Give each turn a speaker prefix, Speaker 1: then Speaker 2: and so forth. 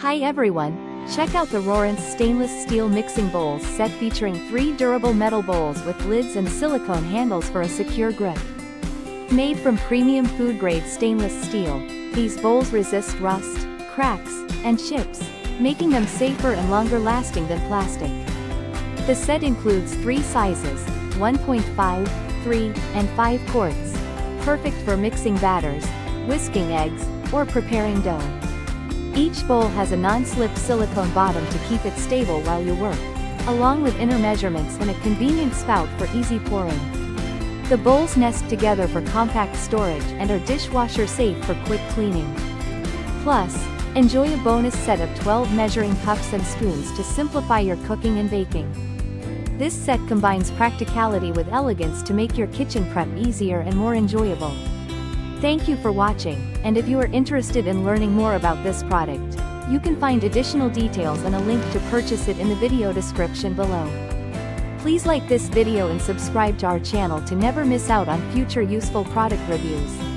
Speaker 1: Hi everyone, check out the Rorence stainless steel mixing bowls set featuring 3 durable metal bowls with lids and silicone handles for a secure grip. Made from premium food-grade stainless steel, these bowls resist rust, cracks, and chips, making them safer and longer lasting than plastic. The set includes 3 sizes, 1.5, 3, and 5 quarts, perfect for mixing batters, whisking eggs, or preparing dough. Each bowl has a non-slip silicone bottom to keep it stable while you work, along with inner measurements and a convenient spout for easy pouring. The bowls nest together for compact storage and are dishwasher safe for quick cleaning. Plus, enjoy a bonus set of 12 measuring cups and spoons to simplify your cooking and baking. This set combines practicality with elegance to make your kitchen prep easier and more enjoyable. Thank you for watching, and if you are interested in learning more about this product, you can find additional details and a link to purchase it in the video description below. Please like this video and subscribe to our channel to never miss out on future useful product reviews.